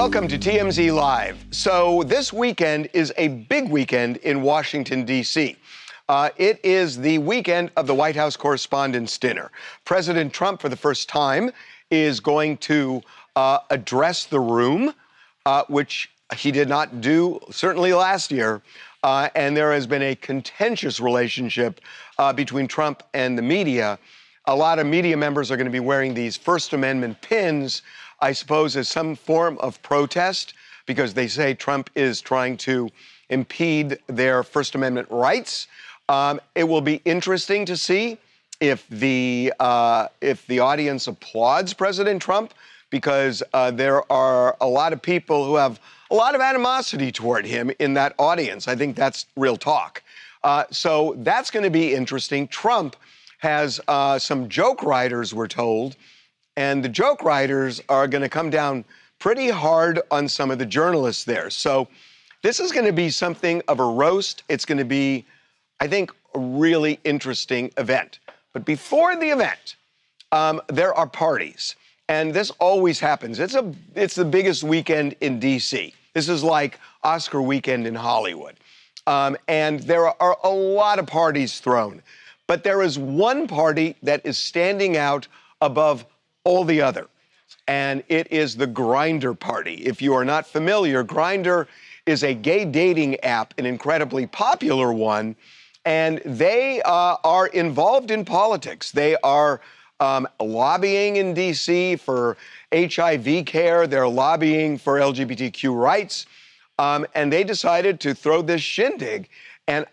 Welcome to TMZ Live. So this weekend is a big weekend in Washington, D.C. It is the weekend of the White House Correspondents' Dinner. President Trump, for the first time, is going to address the room, which he did not do, certainly last year. And there has been a contentious relationship between Trump and the media. A lot of media members are going to be wearing these First Amendment pins, I suppose, as some form of protest, because they say Trump is trying to impede their First Amendment rights. It will be interesting to see if the audience applauds President Trump, because there are a lot of people who have a lot of animosity toward him in that audience. I think that's real talk. So that's going to be interesting. Trump has some joke writers, we're told, and the joke writers are going to come down pretty hard on some of the journalists there. So this is going to be something of a roast. It's going to be, I think, a really interesting event. But before the event, there are parties. And this always happens. It's the biggest weekend in D.C. This is like Oscar weekend in Hollywood. And there are a lot of parties thrown. But there is one party that is standing out above all the other, and it is the Grindr party. If you are not familiar, Grindr is a gay dating app, an incredibly popular one, and they are involved in politics. They are lobbying in D.C. for HIV care. They're lobbying for LGBTQ rights, and they decided to throw this shindig. And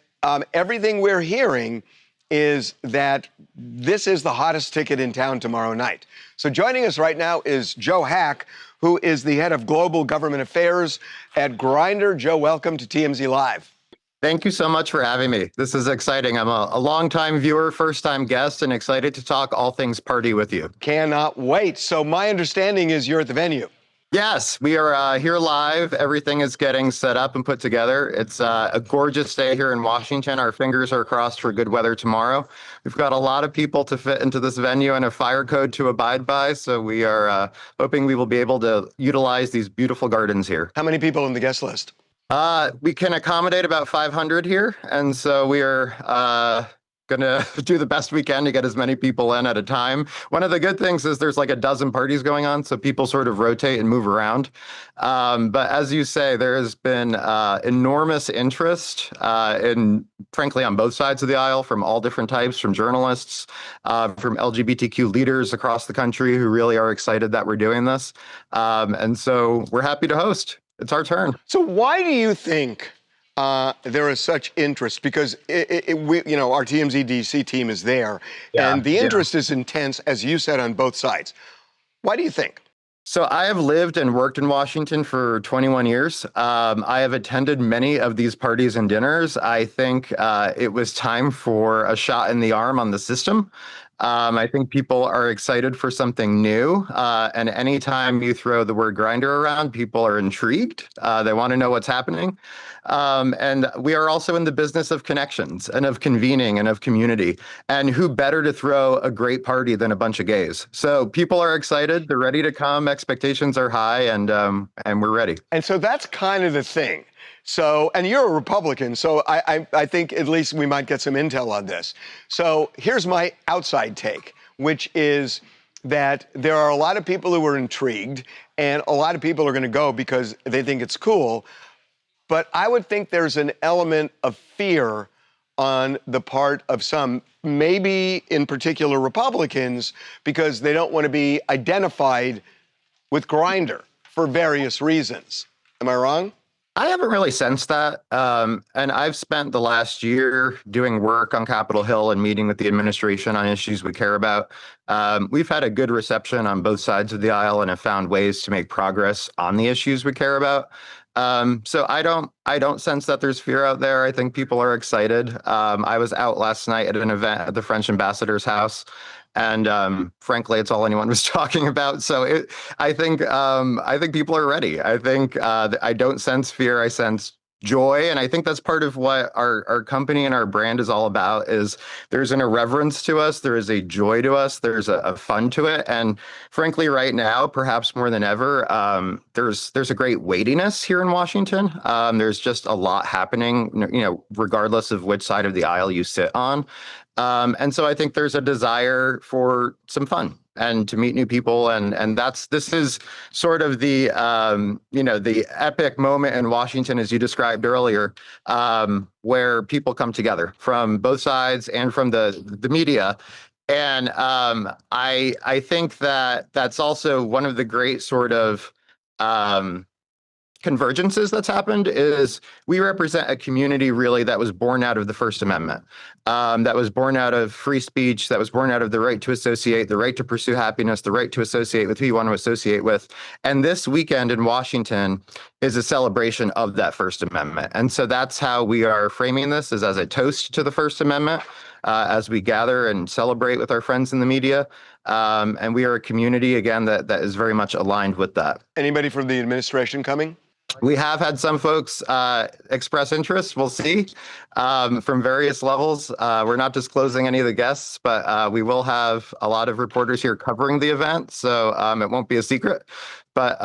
everything we're hearing is that this is the hottest ticket in town tomorrow night. So joining us right now is Joe Hack, who is the head of global government affairs at Grindr. Joe, welcome to TMZ Live. Thank you so much for having me. This is exciting. I'm a longtime viewer, first-time guest, and excited to talk all things party with you. Cannot wait. So my understanding is you're at the venue. Yes, we are here live. Everything is getting set up and put together. It's a gorgeous day here in Washington. Our fingers are crossed for good weather tomorrow. We've got a lot of people to fit into this venue and a fire code to abide by. So we are hoping we will be able to utilize these beautiful gardens here. How many people on the guest list? We can accommodate about 500 here. And so we are going to do the best we can to get as many people in at a time. One of the good things is there's like a dozen parties going on, so people sort of rotate and move around. But as you say, there has been enormous interest frankly, on both sides of the aisle, from all different types, from journalists, from LGBTQ leaders across the country who really are excited that we're doing this. And so we're happy to host. It's our turn. So why do you think there is such interest? Because our TMZ DC team is there, and the interest is intense, as you said, on both sides. Why do you think? So I have lived and worked in Washington for 21 years. I have attended many of these parties and dinners. I think it was time for a shot in the arm on the system. I think people are excited for something new. And anytime you throw the word Grindr around, people are intrigued. They want to know what's happening. And we are also in the business of connections and of convening and of community. And who better to throw a great party than a bunch of gays? So people are excited. They're ready to come. Expectations are high, and we're ready. And so that's kind of the thing. So, and you're a Republican, so I think at least we might get some intel on this. So here's my outside take, which is that there are a lot of people who are intrigued, and a lot of people are going to go because they think it's cool. But I would think there's an element of fear on the part of some, maybe in particular Republicans, because they don't want to be identified with Grindr for various reasons. Am I wrong? I haven't really sensed that. And I've spent the last year doing work on Capitol Hill and meeting with the administration on issues we care about. We've had a good reception on both sides of the aisle and have found ways to make progress on the issues we care about. So I don't sense that there's fear out there. I think people are excited. I was out last night at an event at the French ambassador's house, and frankly, it's all anyone was talking about. So I think people are ready. I think I don't sense fear. I sense joy. And I think that's part of what our company and our brand is all about is there's an irreverence to us. There is a joy to us. There's a fun to it. And frankly, right now, perhaps more than ever, there's a great weightiness here in Washington. There's just a lot happening, regardless of which side of the aisle you sit on. And so I think there's a desire for some fun and to meet new people. And this is sort of the, the epic moment in Washington, as you described earlier, where people come together from both sides and from the media. And I think that that's also one of the great sort of convergences that's happened is we represent a community really that was born out of the First Amendment, that was born out of free speech, that was born out of the right to associate, the right to pursue happiness, the right to associate with who you want to associate with. And this weekend in Washington is a celebration of that First Amendment. And so that's how we are framing this, is as a toast to the First Amendment. As we gather and celebrate with our friends in the media. And we are a community, again, that is very much aligned with that. Anybody from the administration coming? We have had some folks express interest. We'll see from various levels. We're not disclosing any of the guests, but we will have a lot of reporters here covering the event. So it won't be a secret. But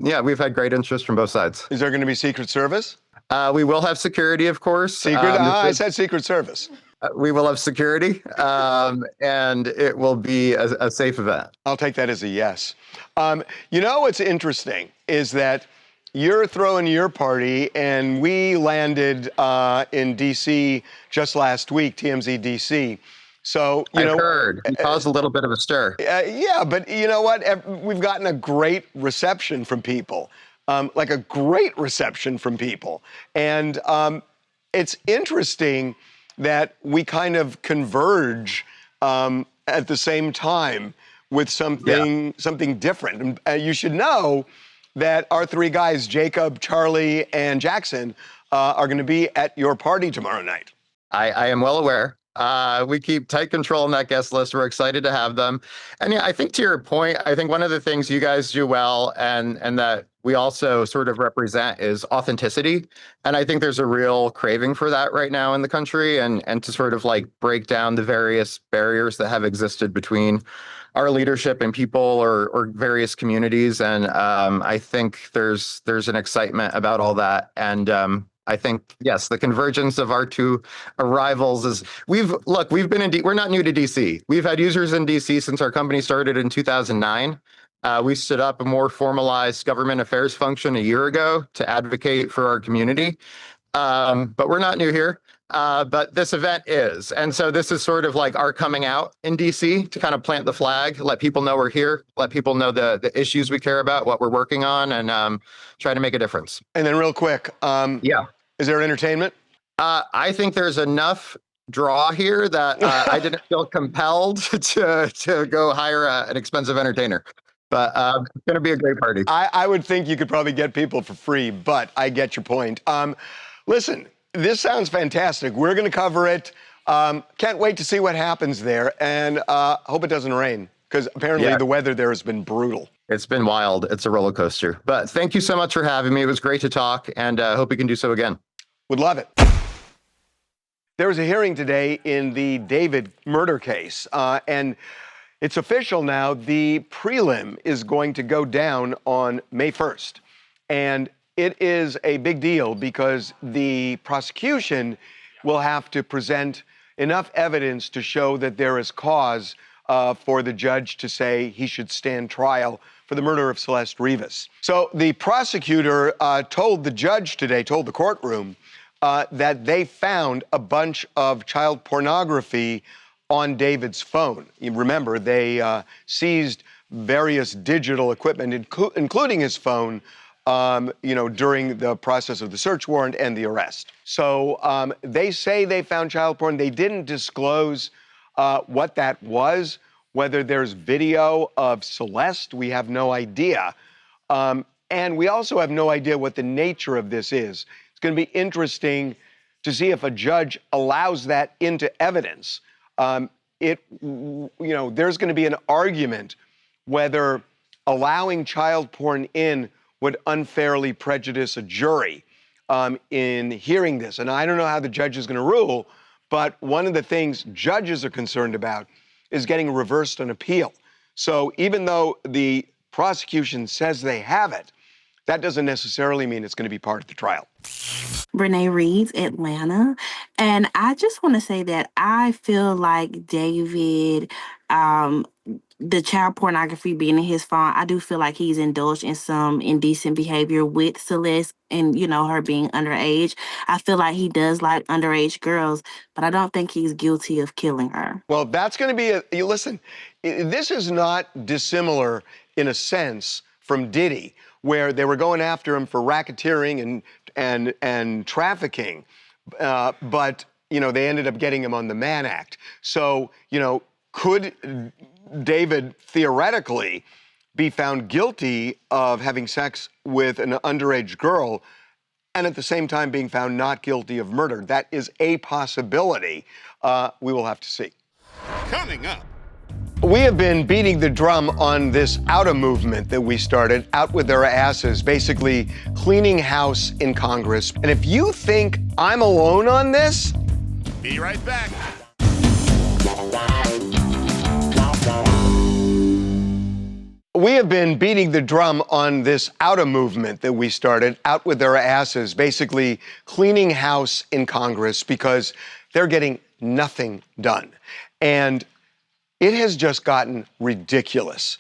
yeah, we've had great interest from both sides. Is there going to be Secret Service? We will have security, of course. Secret? I said Secret Service. We will have security, and it will be a safe event. I'll take that as a yes. What's interesting is that you're throwing your party, and we landed in D.C. just last week, TMZ D.C. So, I've heard. It caused a little bit of a stir. Yeah, but you know what? We've gotten a great reception from people, like a great reception from people. And it's interesting that we kind of converge at the same time with something different. And you should know that our three guys, Jacob, Charlie, and Jackson, are going to be at your party tomorrow night. I am well aware. We keep tight control on that guest list. We're excited to have them. And yeah, I think to your point, I think one of the things you guys do well and that we also sort of represent is authenticity. And I think there's a real craving for that right now in the country and to sort of like break down the various barriers that have existed between our leadership and people or various communities. And I think there's an excitement about all that. And I think, yes, the convergence of our two arrivals is we're not new to DC. We've had users in DC since our company started in 2009. We stood up a more formalized government affairs function a year ago to advocate for our community. But we're not new here. But this event is. And so this is sort of like our coming out in DC to kind of plant the flag, let people know we're here, let people know the issues we care about, what we're working on, and try to make a difference. And then real quick, is there entertainment? I think there's enough draw here that I didn't feel compelled to go hire an expensive entertainer. But it's going to be a great party. I would think you could probably get people for free, but I get your point. Listen, this sounds fantastic. We're going to cover it. Can't wait to see what happens there, and hope it doesn't rain, because apparently the weather there has been brutal. It's been wild. It's a roller coaster. But thank you so much for having me. It was great to talk, and hope we can do so again. Would love it. There was a hearing today in the David murder case, and it's official now. The prelim is going to go down on May 1st. And it is a big deal because the prosecution will have to present enough evidence to show that there is cause for the judge to say he should stand trial for the murder of Celeste Rivas. So the prosecutor told the courtroom, that they found a bunch of child pornography on David's phone. You remember, they seized various digital equipment, including his phone, during the process of the search warrant and the arrest. So they say they found child porn. They didn't disclose what that was, whether there's video of Celeste. We have no idea. And we also have no idea what the nature of this is. It's going to be interesting to see if a judge allows that into evidence. There's going to be an argument whether allowing child porn in would unfairly prejudice a jury. in hearing this. And I don't know how the judge is going to rule, but one of the things judges are concerned about is getting reversed on appeal. So even though the prosecution says they have it, that doesn't necessarily mean it's going to be part of the trial. Renee Reed's Atlanta. And I just want to say that I feel like David, the child pornography being in his phone, I do feel like he's indulged in some indecent behavior with Celeste and, her being underage. I feel like he does like underage girls, but I don't think he's guilty of killing her. Well, that's going to be listen, this is not dissimilar in a sense from Diddy, where they were going after him for racketeering and trafficking, but they ended up getting him on the Mann Act. So could David theoretically be found guilty of having sex with an underage girl and at the same time being found not guilty of murder? That is a possibility. We will have to see. Coming up. We have been beating the drum on this OUTA movement that we started, out with their asses, basically cleaning house in Congress. And if you think I'm alone on this, Be right back. we have been beating the drum on this OUTA movement that we started, out with their asses, basically cleaning house in Congress because they're getting nothing done. And it has just gotten ridiculous.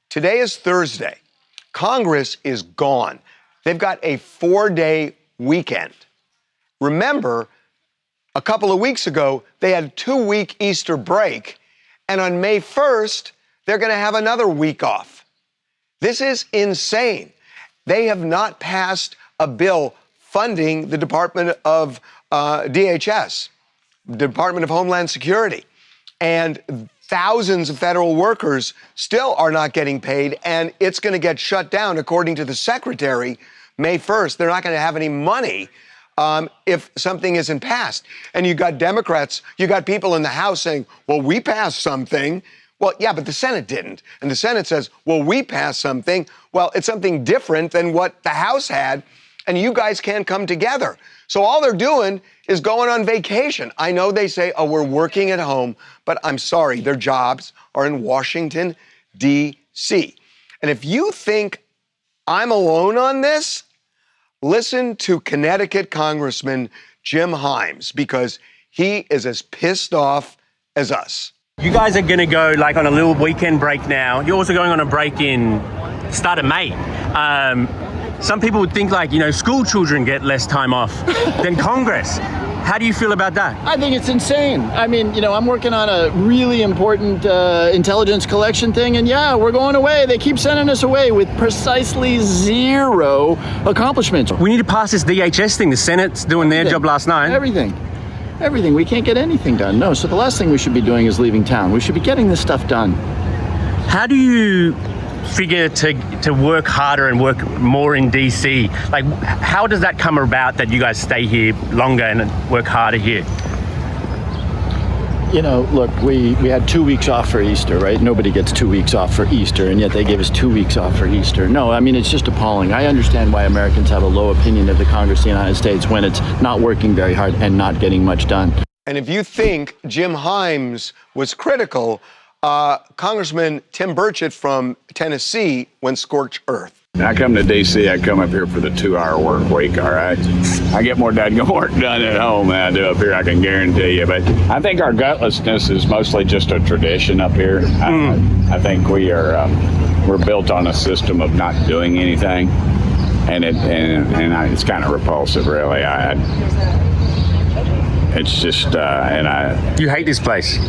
Today is Thursday. Congress is gone. They've got a 4-day weekend. Remember, a couple of weeks ago, they had a 2-week Easter break, and on May 1st, they're going to have another week off. This is insane. They have not passed a bill funding the Department of DHS, Department of Homeland Security, and thousands of federal workers still are not getting paid, and it's going to get shut down, according to the secretary, May 1st. They're not going to have any money if something isn't passed. And you got Democrats, you got people in the House saying, well, we passed something. Well, yeah, but the Senate didn't. And the Senate says, well, we passed something. Well, it's something different than what the House had, and you guys can't come together. So all they're doing is going on vacation. I know they say, oh, we're working at home, but I'm sorry, their jobs are in Washington, D.C. And if you think I'm alone on this, listen to Connecticut Congressman Jim Himes, because he is as pissed off as us. You guys are going to go like on a little weekend break now. You're also going on a break in start of May. Some people would think like, school children get less time off than Congress. How do you feel about that? I think it's insane. I mean, I'm working on a really important intelligence collection thing, and yeah, we're going away. They keep sending us away with precisely zero accomplishments. We need to pass this DHS thing. The Senate's doing their job last night. Everything. We can't get anything done. No, so the last thing we should be doing is leaving town. We should be getting this stuff done. How do you figure to work harder and work more in DC? Like, how does that come about that you guys stay here longer and work harder here? Look, we had 2 weeks off for Easter, right? Nobody gets 2 weeks off for Easter, and yet they gave us 2 weeks off for Easter. No, I mean, it's just appalling. I understand why Americans have a low opinion of the Congress of the United States when it's not working very hard and not getting much done. And if you think Jim Himes was critical, Congressman Tim Burchett from Tennessee went scorched earth. I come to D.C., I come up here for the 2-hour work week, all right? I get more dadgum work done at home than I do up here, I can guarantee you. But I think our gutlessness is mostly just a tradition up here. I think we're built on a system of not doing anything, and it's kind of repulsive, really. It's just, You hate this place?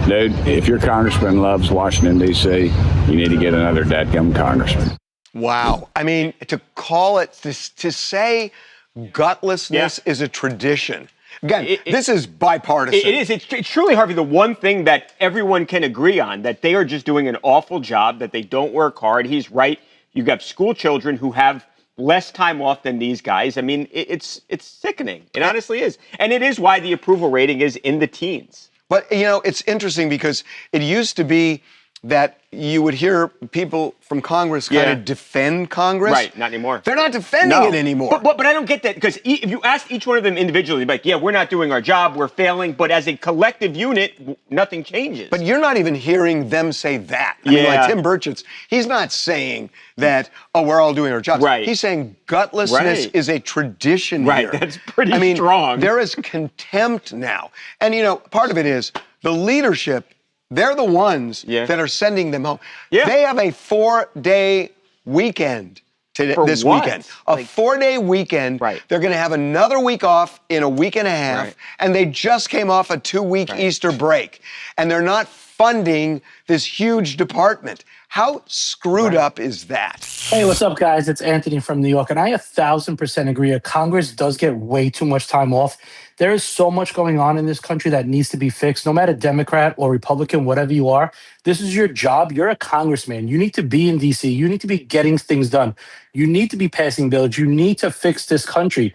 Dude, if your congressman loves Washington, D.C., you need to get another dadgum congressman. Wow. I mean, to call it, to say gutlessness is a tradition. Again, this is bipartisan. It is. It's truly, Harvey, the one thing that everyone can agree on, that they are just doing an awful job, that they don't work hard. He's right. You've got school children who have less time off than these guys. I mean, it's sickening. It honestly is. And it is why the approval rating is in the teens. But, it's interesting because it used to be that you would hear people from Congress kind of defend Congress. Right, not anymore. They're not defending it anymore. But I don't get that, because if you ask each one of them individually, like, yeah, we're not doing our job, we're failing, but as a collective unit, nothing changes. But you're not even hearing them say that. I mean, like Tim Burchett, he's not saying that, oh, we're all doing our jobs. Right. He's saying gutlessness is a tradition here. Right, that's pretty strong. There is contempt now. And, you know, part of it is the leadership. They're the ones that are sending them home. Yeah. They have a 4-day weekend this weekend. A 4-day weekend. Right. They're going to have another week off in a week and a half. Right. And they just came off a 2-week Easter break. And they're not funding this huge department. How screwed up is that? Hey, what's up, guys? It's Anthony from New York, and I 1,000% agree. Congress does get way too much time off. There is so much going on in this country that needs to be fixed. No matter Democrat or Republican, whatever you are, this is your job. You're a congressman. You need to be in D.C. You need to be getting things done. You need to be passing bills. You need to fix this country.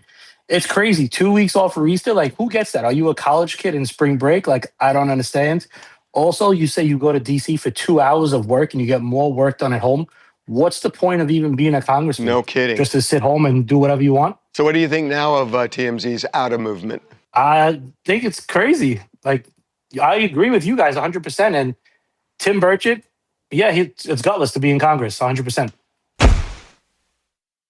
It's crazy. 2 weeks off for Easter? Like, who gets that? Are you a college kid in spring break? Like, I don't understand. Also, you say you go to D.C. for 2 hours of work and you get more work done at home. What's the point of even being a congressman? No kidding. Just to sit home and do whatever you want? So what do you think now of TMZ's out of movement? I think it's crazy. Like, I agree with you guys 100%. And Tim Burchett, it's gutless to be in Congress, 100%.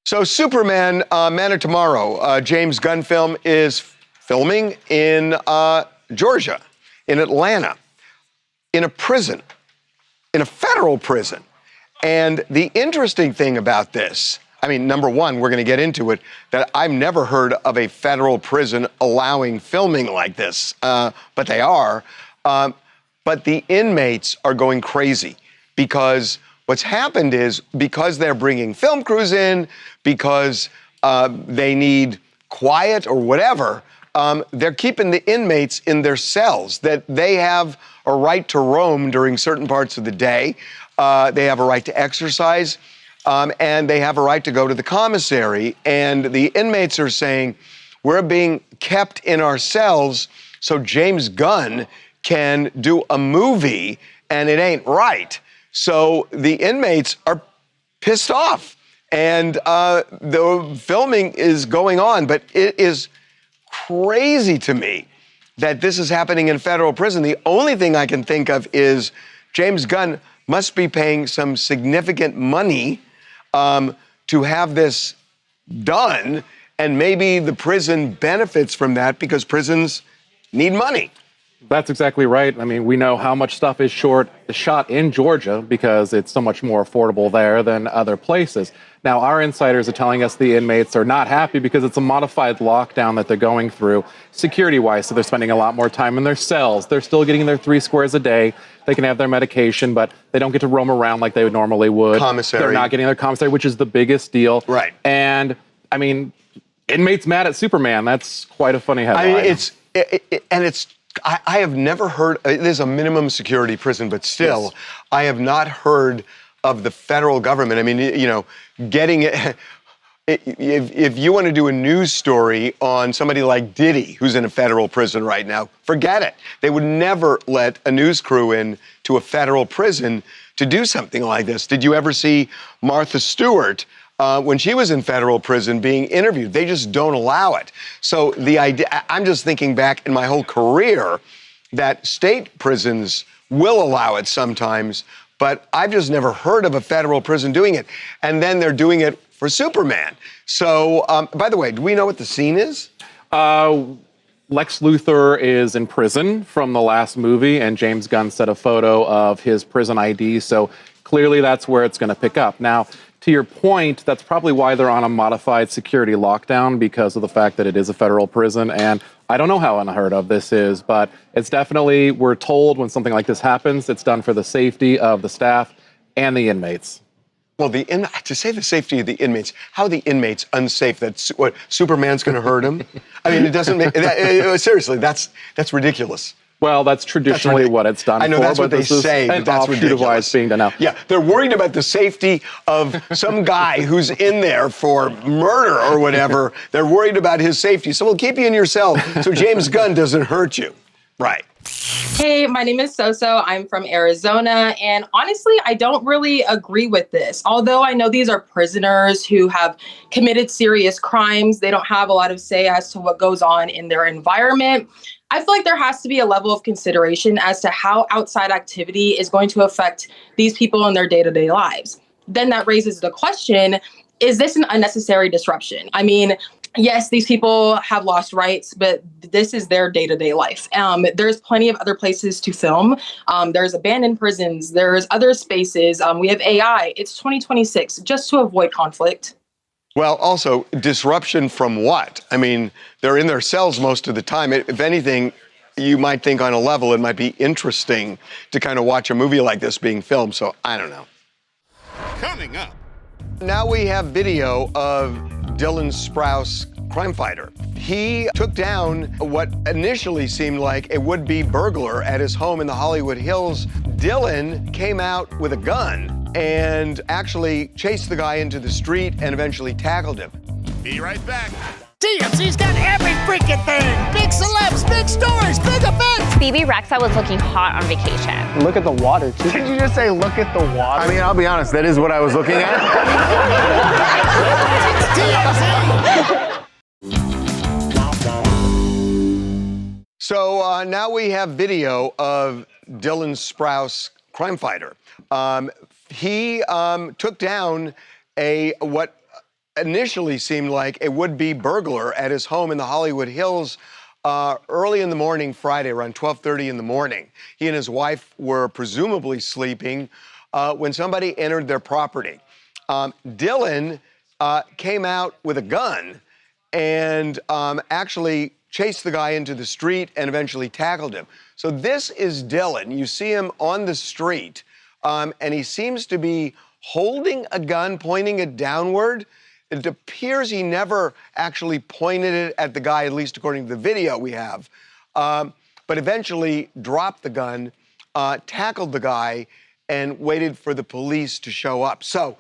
So Superman, Man of Tomorrow, James Gunn film is filming in Georgia, in Atlanta, in a prison, in a federal prison. And the interesting thing about this, I mean, number one, we're going to get into it, that I've never heard of a federal prison allowing filming like this, but they are. But the inmates are going crazy because what's happened is because they're bringing film crews in, because they need quiet or whatever, they're keeping the inmates in their cells, that they have a right to roam during certain parts of the day. They have a right to exercise, and they have a right to go to the commissary. And the inmates are saying, we're being kept in our cells so James Gunn can do a movie, and it ain't right. So the inmates are pissed off, and the filming is going on, but it is crazy to me that this is happening in federal prison. The only thing I can think of is James Gunn must be paying some significant money to have this done, and maybe the prison benefits from that because prisons need money. That's exactly right. I mean, we know how much stuff is shot in Georgia because it's so much more affordable there than other places. Now, our insiders are telling us the inmates are not happy because it's a modified lockdown that they're going through security-wise, so they're spending a lot more time in their cells. They're still getting their 3 squares a day. They can have their medication, but they don't get to roam around like they normally would. Commissary. They're not getting their commissary, which is the biggest deal. Right. And, I mean, inmates mad at Superman. That's quite a funny headline. I mean, I have never heard, it is a minimum security prison, but still, yes. I have not heard of the federal government. I mean, you know, getting it, if you want to do a news story on somebody like Diddy, who's in a federal prison right now, forget it. They would never let a news crew in to a federal prison to do something like this. Did you ever see Martha Stewart when she was in federal prison being interviewed? They just don't allow it. So the idea, I'm just thinking back in my whole career that state prisons will allow it sometimes, but I've just never heard of a federal prison doing it. And then they're doing it for Superman. So, by the way, do we know what the scene is? Lex Luthor is in prison from the last movie, and James Gunn set a photo of his prison ID. So clearly that's where it's going to pick up. Now, to your point, that's probably why they're on a modified security lockdown, because of the fact that it is a federal prison. And I don't know how unheard of this is, but it's definitely, we're told when something like this happens, it's done for the safety of the staff and the inmates. Well, to say the safety of the inmates, how are the inmates unsafe? That what, Superman's going to hurt them? I mean, it doesn't make, seriously, that's ridiculous. Well, that's traditionally what it's done for. I know that's what they say, but that's ridiculous. Of why it's being done now. Yeah, they're worried about the safety of some guy who's in there for murder or whatever. They're worried about his safety. So we'll keep you in your cell so James Gunn doesn't hurt you. Right. Hey, my name is Soso. I'm from Arizona. And honestly, I don't really agree with this. Although I know these are prisoners who have committed serious crimes, they don't have a lot of say as to what goes on in their environment. I feel like there has to be a level of consideration as to how outside activity is going to affect these people in their day-to-day lives. Then that raises the question, is this an unnecessary disruption? I mean, yes, these people have lost rights, but this is their day-to-day life. There's plenty of other places to film. There's abandoned prisons. There's other spaces. We have AI. It's 2026, just to avoid conflict. Well, also, disruption from what? I mean, they're in their cells most of the time. If anything, you might think on a level it might be interesting to kind of watch a movie like this being filmed. So I don't know. Coming up. Now we have video of Dylan Sprouse, crime fighter. He took down what initially seemed like a would-be burglar at his home in the Hollywood Hills. Dylan came out with a gun and actually chased the guy into the street and eventually tackled him. Be right back. TMZ's got every freaking thing. Big celebs, big stories, big events. BB Rexa was looking hot on vacation. Look at the water, too. Did you just say look at the water? I mean, I'll be honest, that is what I was looking at. So now we have video of Dylan Sprouse, crime fighter. He took down what initially seemed like a would-be burglar at his home in the Hollywood Hills early in the morning Friday, around 12:30 in the morning. He and his wife were presumably sleeping when somebody entered their property. Dylan came out with a gun and actually chased the guy into the street and eventually tackled him. So this is Dylan. You see him on the street, and he seems to be holding a gun, pointing it downward. It appears he never actually pointed it at the guy, at least according to the video we have, but eventually dropped the gun, tackled the guy, and waited for the police to show up. So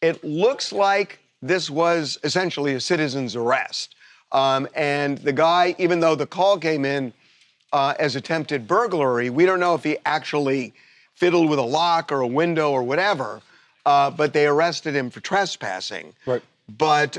it looks like this was essentially a citizen's arrest. And the guy, even though the call came in as attempted burglary, we don't know if he actually fiddled with a lock or a window or whatever, but they arrested him for trespassing. Right. But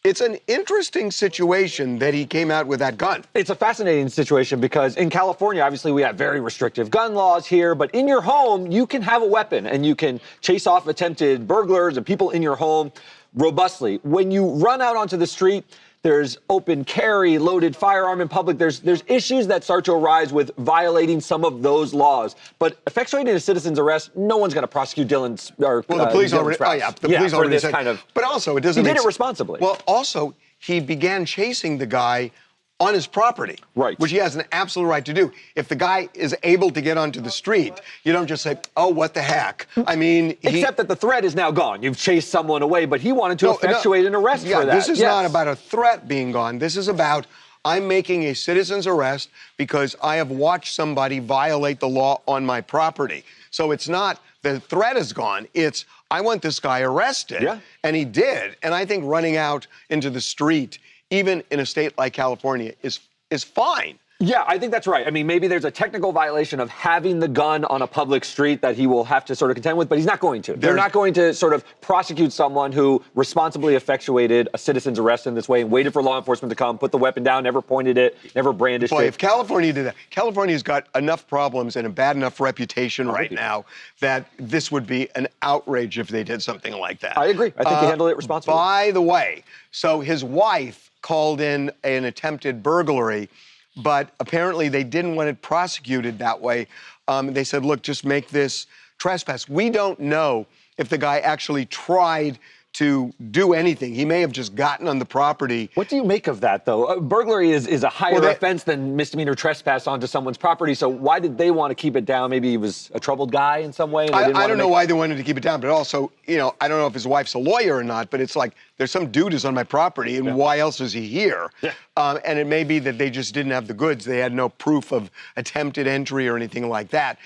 it's an interesting situation that he came out with that gun. It's a fascinating situation because in California, obviously, we have very restrictive gun laws here, but in your home, you can have a weapon and you can chase off attempted burglars and people in your home robustly. When you run out onto the street, there's open carry, loaded firearm in public. There's issues that start to arise with violating some of those laws. But effectuating a citizen's arrest, no one's going to prosecute Dylan's or Well, the police Dylan already. Sprouse. Oh, yeah, the police already this said. kind of. But also, it doesn't. He make did it sense. responsibly. Well, also, he began chasing the guy on his property, right? Which he has an absolute right to do. If the guy is able to get onto the street, you don't just say, "Oh, what the heck?" I mean, except that the threat is now gone. You've chased someone away, but he wanted to effectuate an arrest for that. This is not about a threat being gone. This is about I'm making a citizen's arrest because I have watched somebody violate the law on my property. So it's not the threat is gone. It's I want this guy arrested, and he did. And I think running out into the street, even in a state like California, is fine. Yeah, I think that's right. I mean, maybe there's a technical violation of having the gun on a public street that he will have to sort of contend with, but he's not going to. They're not going to sort of prosecute someone who responsibly effectuated a citizen's arrest in this way and waited for law enforcement to come, put the weapon down, never pointed it, never brandished it. If California did that, California's got enough problems and a bad enough reputation right now that this would be an outrage if they did something like that. I agree. I think he handled it responsibly. By the way, so his wife called in an attempted burglary, but apparently they didn't want it prosecuted that way. They said, look, just make this trespass. We don't know if the guy actually tried to do anything. He may have just gotten on the property. What do you make of that, though? Burglary is a higher offense than misdemeanor trespass onto someone's property, so why did they want to keep it down? Maybe he was a troubled guy in some way? And I don't know why they wanted to keep it down, but also, you know, I don't know if his wife's a lawyer or not, but it's like, there's some dude who's on my property, and why else is he here? And it may be that they just didn't have the goods. They had no proof of attempted entry or anything like that.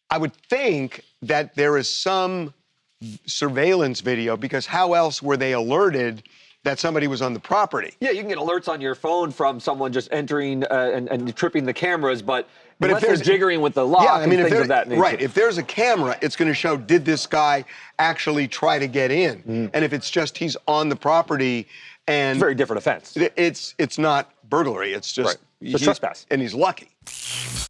I would think that there is some surveillance video, because how else were they alerted that somebody was on the property. Yeah, you can get alerts on your phone from someone just entering and tripping the cameras, but if there's jiggering with the lock and things of that nature. Right, if there's a camera, it's going to show, did this guy actually try to get in? And if it's just he's on the property and... It's a very different offense. It's not burglary, it's just... It's trespass. And he's lucky.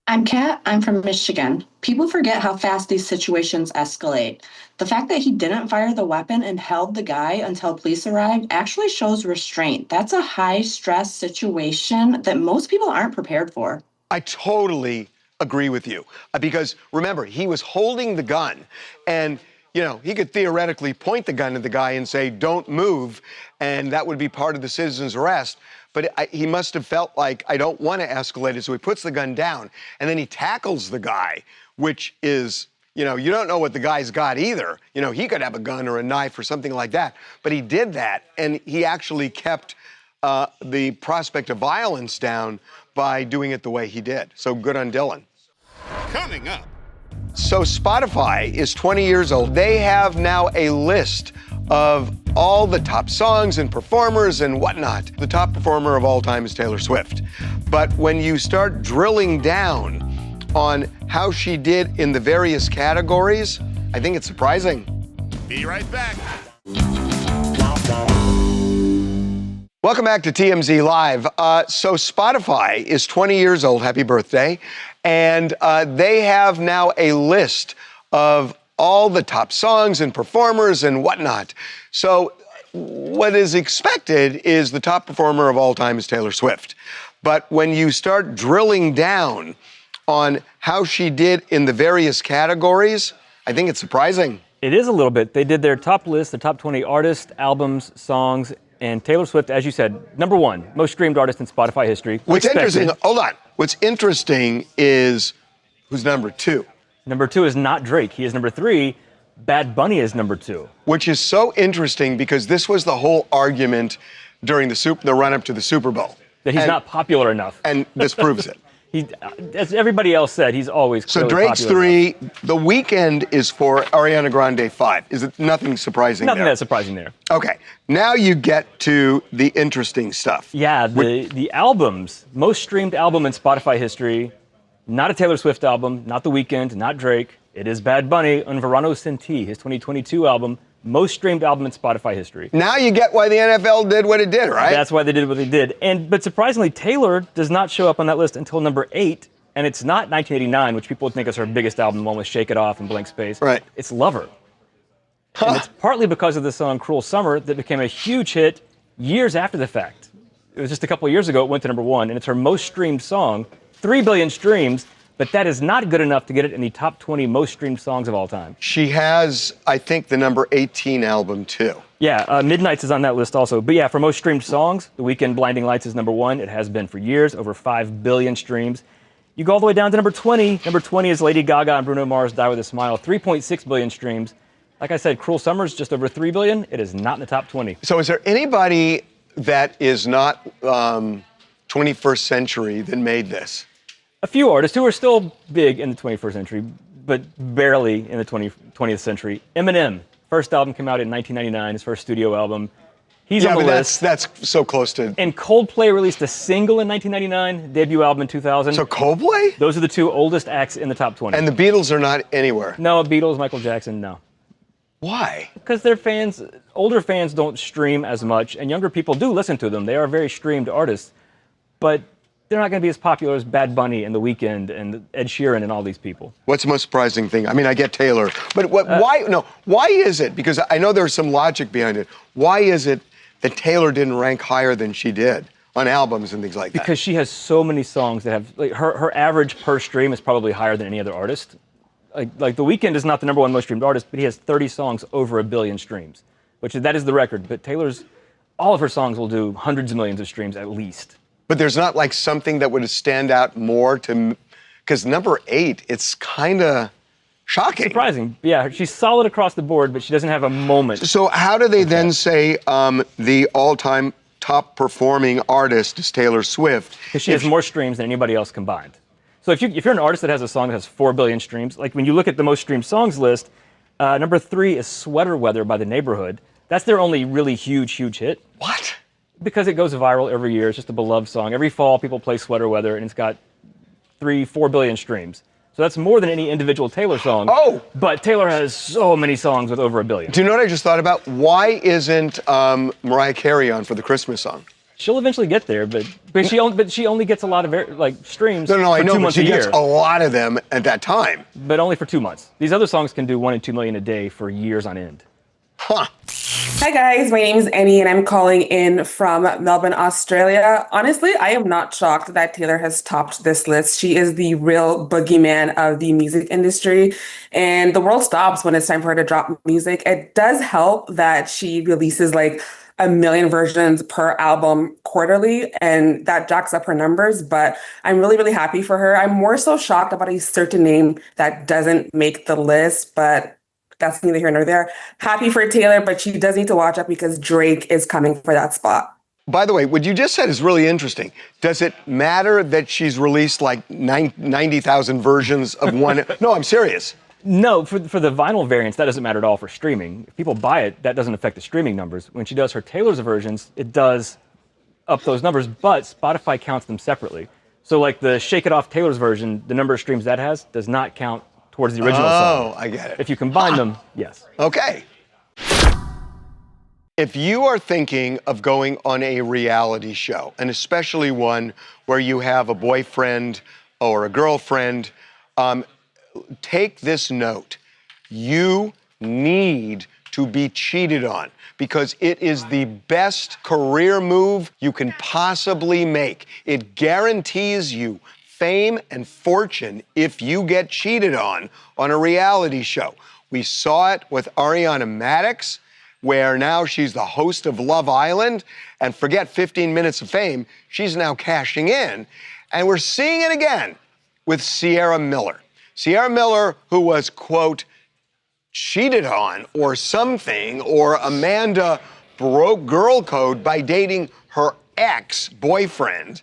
I'm Kat. I'm from Michigan. People forget how fast these situations escalate. The fact that he didn't fire the weapon and held the guy until police arrived actually shows restraint. That's a high-stress situation that most people aren't prepared for. I totally agree with you. Because remember, he was holding the gun and, you know, he could theoretically point the gun at the guy and say, don't move, and that would be part of the citizen's arrest. But he must have felt like, I don't want to escalate it, so he puts the gun down, and then he tackles the guy, which is, you know, you don't know what the guy's got either. You know, he could have a gun or a knife or something like that. But he did that, and he actually kept the prospect of violence down by doing it the way he did. So good on Dylan. Coming up. So Spotify is 20 years old. They have now a list of all the top songs and performers and whatnot. The top performer of all time is Taylor Swift. But when you start drilling down on how she did in the various categories, I think it's surprising. Be right back. Welcome back to TMZ Live. So Spotify is 20 years old. Happy birthday. And they have now a list of all the top songs and performers and whatnot. So what is expected is the top performer of all time is Taylor Swift. But when you start drilling down on how she did in the various categories, I think it's surprising. It is a little bit. They did their top list, the top 20 artists, albums, songs, and Taylor Swift, as you said, #1, most streamed artist in Spotify history. What's interesting, hold on. What's interesting is who's #2? #2 is not Drake. He is #3. Bad Bunny is #2. Which is so interesting because this was the whole argument during the run-up to the Super Bowl. That he's not popular enough. And this proves it. As everybody else said, he's always So clearly Drake's popular 3, enough. The Weeknd is 4, Ariana Grande 5. Is it nothing surprising Nothing there? that's surprising there. Okay, now you get to the interesting stuff. Yeah, the albums, most streamed album in Spotify history, not a Taylor Swift album, not The Weeknd, not Drake. It is Bad Bunny, Un Verano Sin Ti, his 2022 album, most streamed album in Spotify history. Now you get why the NFL did what it did, right? That's why they did what they did. But surprisingly, Taylor does not show up on that list until #8, and it's not 1989, which people would think is her biggest album, one with Shake It Off and Blank Space. Right. It's Lover. And it's partly because of the song Cruel Summer that became a huge hit years after the fact. It was just a couple of years ago it went to #1, and it's her most streamed song, 3 billion streams, but that is not good enough to get it in the top 20 most streamed songs of all time. She has, I think, the #18 album, too. Yeah, Midnight's is on that list also. But yeah, for most streamed songs, The Weeknd Blinding Lights is #1. It has been for years, over 5 billion streams. You go all the way down to #20. #20 is Lady Gaga and Bruno Mars' Die With a Smile, 3.6 billion streams. Like I said, Cruel Summer's just over 3 billion. It is not in the top 20. So is there anybody that is not 21st century that made this? A few artists who are still big in the 21st century, but barely in the 20th century. Eminem, first album came out in 1999, his first studio album. He's on the list. That's so close to... And Coldplay released a single in 1999, debut album in 2000. So Coldplay? Those are the two oldest acts in the top 20. And the Beatles are not anywhere? No, Beatles, Michael Jackson, no. Why? Because their fans, older fans don't stream as much, and younger people do listen to them. They are very streamed artists, but they're not going to be as popular as Bad Bunny and The Weeknd and Ed Sheeran and all these people. What's the most surprising thing? I mean, I get Taylor, but why is it? Because I know there's some logic behind it. Why is it that Taylor didn't rank higher than she did on albums and things like that? Because she has so many songs that have, like, her average per stream is probably higher than any other artist. Like The Weeknd is not the #1 most streamed artist, but he has 30 songs over 1 billion streams, that is the record. But Taylor's, all of her songs will do hundreds of millions of streams at least. But there's not like something that would stand out more to, because #8, it's kind of shocking. Surprising. Yeah, she's solid across the board, but she doesn't have a moment. So how do they then say the all-time top performing artist is Taylor Swift? Because she has more streams than anybody else combined. So if you're an artist that has a song that has 4 billion streams, like when you look at the most streamed songs list, #3 is Sweater Weather by The Neighborhood. That's their only really huge hit. What? Because it goes viral every year. It's just a beloved song. Every fall, people play Sweater Weather, and it's got 4 billion streams. So that's more than any individual Taylor song. Oh! But Taylor has so many songs with over 1 billion. Do you know what I just thought about? Why isn't Mariah Carey on for the Christmas song? She'll eventually get there, but she only gets a lot of streams. No, I for know, 2 but months she a gets year. a lot of them at that time. But only for 2 months. These other songs can do 1 and 2 million a day for years on end. Huh. Hi guys, my name is Annie and I'm calling in from Melbourne, Australia. Honestly, I am not shocked that Taylor has topped this list. She is the real boogeyman of the music industry, and the world stops when it's time for her to drop music. It does help that she releases like 1 million versions per album quarterly, and that jacks up her numbers, but I'm really, really happy for her. I'm more so shocked about a certain name that doesn't make the list, but that's neither here nor there. Happy for Taylor, but she does need to watch out because Drake is coming for that spot. By the way, what you just said is really interesting. Does it matter that she's released like 90,000 versions of one? No, I'm serious. No, for the vinyl variants, that doesn't matter at all for streaming. If people buy it, that doesn't affect the streaming numbers. When she does her Taylor's versions, it does up those numbers, but Spotify counts them separately. So like the Shake It Off Taylor's version, the number of streams that has does not count towards the original song. Oh, I get it. If you combine them, yes. Okay. If you are thinking of going on a reality show, and especially one where you have a boyfriend or a girlfriend, take this note. You need to be cheated on because it is the best career move you can possibly make. It guarantees you fame and fortune if you get cheated on a reality show. We saw it with Ariana Madix, where now she's the host of Love Island, and forget 15 minutes of fame, she's now cashing in. And we're seeing it again with Sierra Miller. Sierra Miller, who was, quote, cheated on or something, or Amanda broke girl code by dating her ex-boyfriend.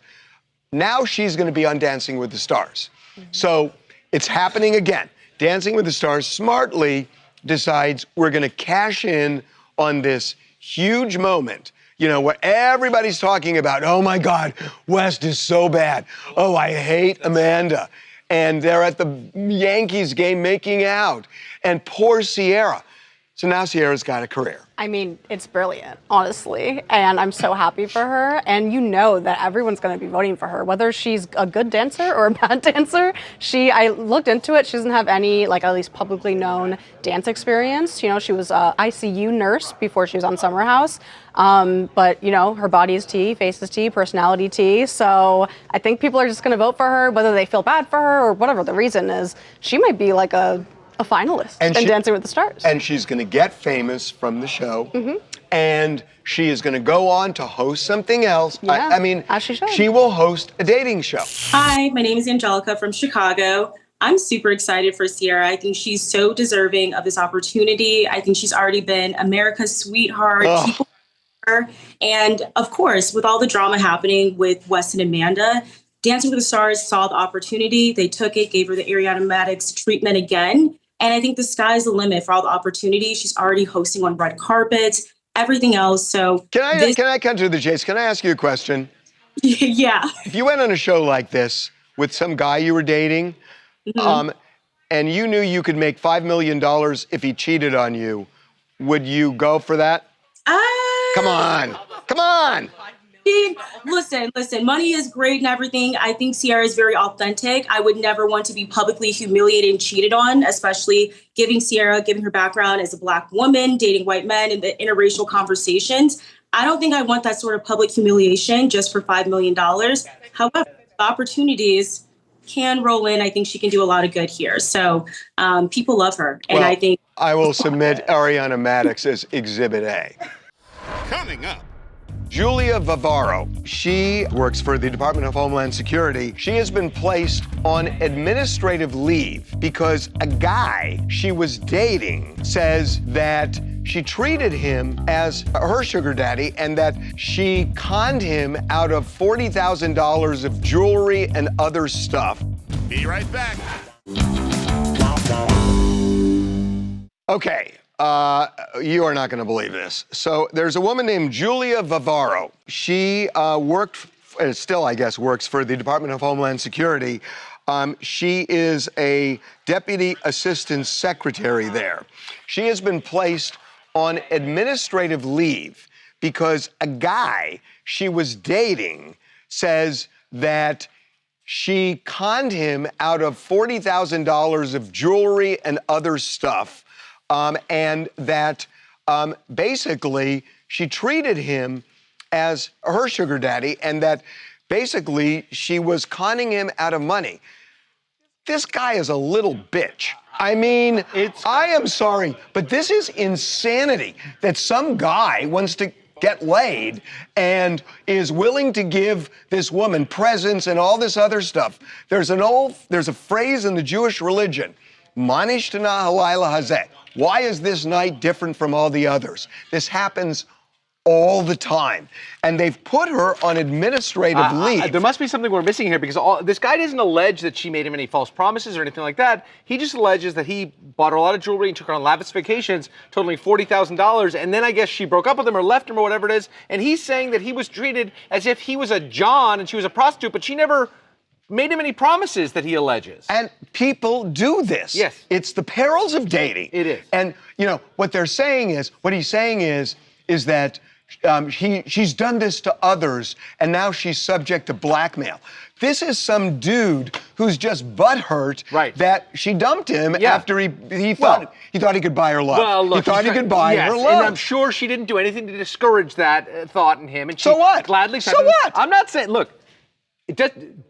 Now she's going to be on Dancing with the Stars. So it's happening again. Dancing with the Stars smartly decides we're going to cash in on this huge moment, you know, where everybody's talking about, oh my God, West is so bad. Oh, I hate Amanda. And they're at the Yankees game making out. And poor Sierra. So now Sierra's got a career. I mean, it's brilliant, honestly, and I'm so happy for her. And you know that everyone's going to be voting for her, whether she's a good dancer or a bad dancer. I looked into it. She doesn't have any, like, at least publicly known dance experience. You know, she was a ICU nurse before she was on Summer House. But, you know, her body is tea, face is tea, personality tea. So I think people are just going to vote for her, whether they feel bad for her or whatever the reason is. She might be like a finalist in Dancing with the Stars. And she's going to get famous from the show. Mm-hmm. And she is going to go on to host something else. Yeah, I mean, as she should. She will host a dating show. Hi, my name is Angelica from Chicago. I'm super excited for Sierra. I think she's so deserving of this opportunity. I think she's already been America's sweetheart. People love her. And of course, with all the drama happening with West and Amanda, Dancing with the Stars saw the opportunity. They took it, gave her the Ariana Madix treatment again. And I think the sky's the limit for all the opportunities. She's already hosting on red carpets, everything else. So can I cut to the chase? Can I ask you a question? Yeah. If you went on a show like this with some guy you were dating, and you knew you could make $5 million if he cheated on you, would you go for that? Come on. Listen, money is great and everything. I think Sierra is very authentic. I would never want to be publicly humiliated and cheated on, especially given her background as a Black woman, dating white men, and the interracial conversations. I don't think I want that sort of public humiliation just for $5 million. However, the opportunities can roll in. I think she can do a lot of good here. So people love her. And I think I will submit Ariana Madix as Exhibit A. Coming up. Julia Vivaro, she works for the Department of Homeland Security. She has been placed on administrative leave because a guy she was dating says that she treated him as her sugar daddy and that she conned him out of $40,000 of jewelry and other stuff. Be right back. Okay, You are not going to believe this. So there's a woman named Julia Vivaro. She still, I guess, works for the Department of Homeland Security. She is a deputy assistant secretary there. She has been placed on administrative leave because a guy she was dating says that she conned him out of $40,000 of jewelry and other stuff, and that basically she treated him as her sugar daddy, and that basically she was conning him out of money. This guy is a little bitch. I mean, I am sorry, but this is insanity that some guy wants to get laid and is willing to give this woman presents and all this other stuff. There's a phrase in the Jewish religion, Manish Tana Halayla Hazeh. Why is this night different from all the others? This happens all the time. And they've put her on administrative leave. There must be something we're missing here, because this guy doesn't allege that she made him any false promises or anything like that. He just alleges that he bought her a lot of jewelry and took her on lavish vacations, totaling $40,000, and then I guess she broke up with him or left him or whatever it is, and he's saying that he was treated as if he was a John and she was a prostitute, but she never made him any promises that he alleges. And people do this. Yes. It's the perils of dating. It is. And, what he's saying is that she's done this to others, and now she's subject to blackmail. This is some dude who's just butthurt that she dumped him after he thought he could buy her love. Well, look, he thought he could buy her love. And I'm sure she didn't do anything to discourage that thought in him. And she so what? Gladly. So what? I'm not saying. Look,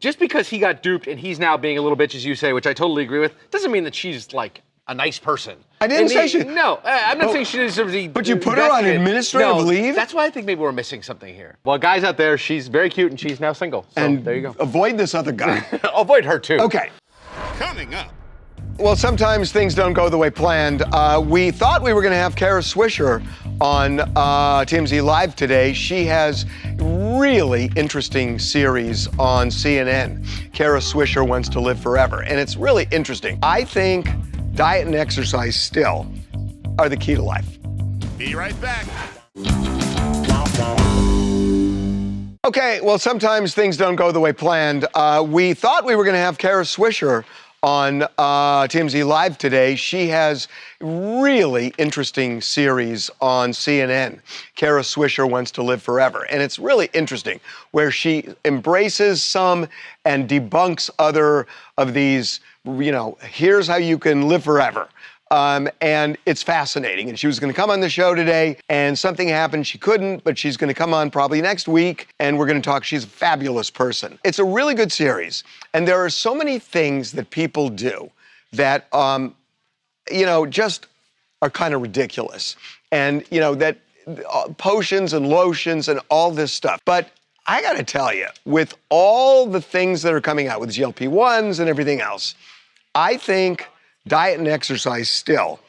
just because he got duped and he's now being a little bitch, as you say, which I totally agree with, doesn't mean that she's like a nice person. I didn't say she. No, I'm not saying she deserves the. But you put her on administrative leave? That's why I think maybe we're missing something here. Well, guys out there, she's very cute and she's now single. So and there you go. Avoid this other guy. Avoid her too. Okay. Coming up. Well, sometimes things don't go the way planned. We thought we were going to have Kara Swisher on TMZ Live today. She has really interesting series on CNN. Kara Swisher Wants to Live Forever, and it's really interesting. I think diet and exercise still are the key to life. Be right back. Okay, well, sometimes things don't go the way planned. We thought we were going to have Kara Swisher on TMZ Live today. She has really interesting series on CNN. Kara Swisher Wants to Live Forever. And it's really interesting where she embraces some and debunks other of these, here's how you can live forever. And it's fascinating. And she was going to come on the show today, and something happened. She couldn't, but she's going to come on probably next week, and we're going to talk. She's a fabulous person. It's a really good series. And there are so many things that people do that, just are kind of ridiculous. And, that potions and lotions and all this stuff. But I got to tell you, with all the things that are coming out with GLP-1s and everything else, I think diet and exercise still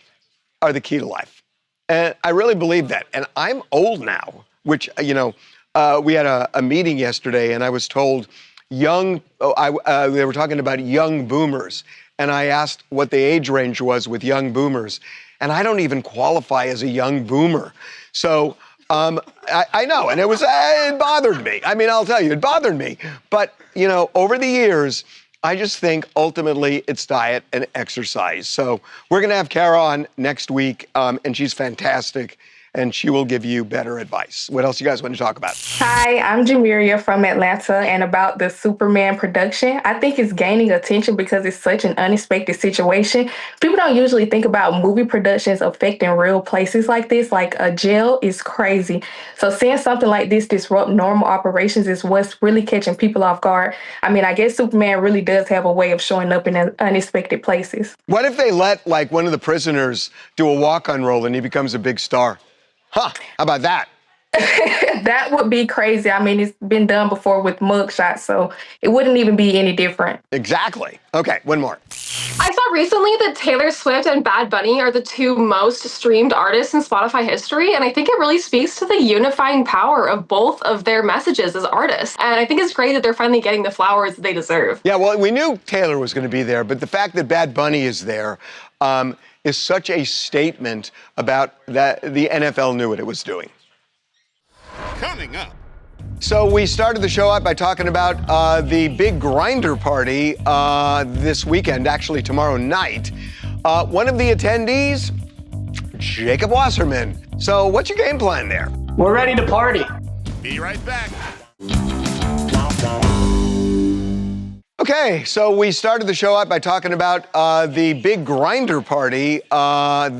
are the key to life. And I really believe that. And I'm old now, which, we had a meeting yesterday, and I was told they were talking about young boomers. And I asked what the age range was with young boomers. And I don't even qualify as a young boomer. So I know, and it bothered me. I mean, I'll tell you, it bothered me. But, over the years, I just think ultimately it's diet and exercise. So we're going to have Kara on next week, and she's fantastic, and she will give you better advice. What else you guys want to talk about? Hi, I'm Jamiria from Atlanta, and about the Superman production. I think it's gaining attention because it's such an unexpected situation. People don't usually think about movie productions affecting real places like this, like a jail is crazy. So seeing something like this disrupt normal operations is what's really catching people off guard. I mean, I guess Superman really does have a way of showing up in unexpected places. What if they let one of the prisoners do a walk-on role and he becomes a big star? Huh, how about that? That would be crazy. I mean, it's been done before with mugshots, so it wouldn't even be any different. Exactly. Okay, one more. I saw recently that Taylor Swift and Bad Bunny are the two most streamed artists in Spotify history, and I think it really speaks to the unifying power of both of their messages as artists. And I think it's great that they're finally getting the flowers that they deserve. Yeah, well, we knew Taylor was going to be there, but the fact that Bad Bunny is there is such a statement about that the NFL knew what it was doing. Coming up. So we started the show out by talking about the big Grindr party this weekend, actually tomorrow night. One of the attendees, Jacob Wasserman. So what's your game plan there? We're ready to party. Be right back. Okay, so we started the show out by talking about the big Grindr party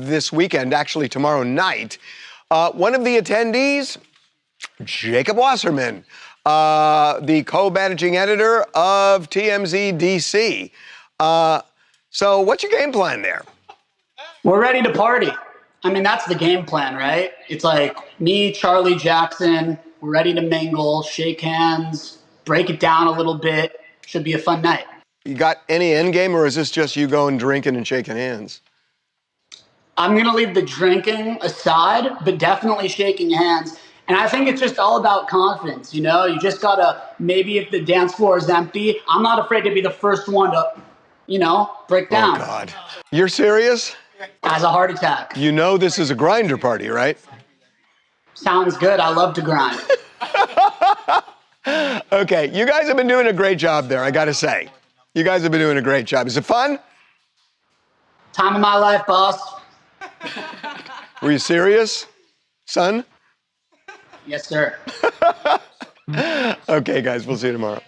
this weekend, actually tomorrow night. One of the attendees, Jacob Wasserman, the co-managing editor of TMZ DC. So what's your game plan there? We're ready to party. I mean, that's the game plan, right? It's like me, Charlie Jackson, we're ready to mingle, shake hands, break it down a little bit. Should be a fun night. You got any end game, or is this just you going drinking and shaking hands? I'm going to leave the drinking aside, but definitely shaking hands. And I think it's just all about confidence, you know? You just got to, maybe if the dance floor is empty, I'm not afraid to be the first one to, you know, break down. Oh, God. You're serious? As a heart attack. You know this is a Grindr party, right? Sounds good. I love to grind. Okay, you guys have been doing a great job there, I got to say. You guys have been doing a great job. Is it fun? Time of my life, boss. Were you serious, son? Yes, sir. Okay, guys, we'll see you tomorrow.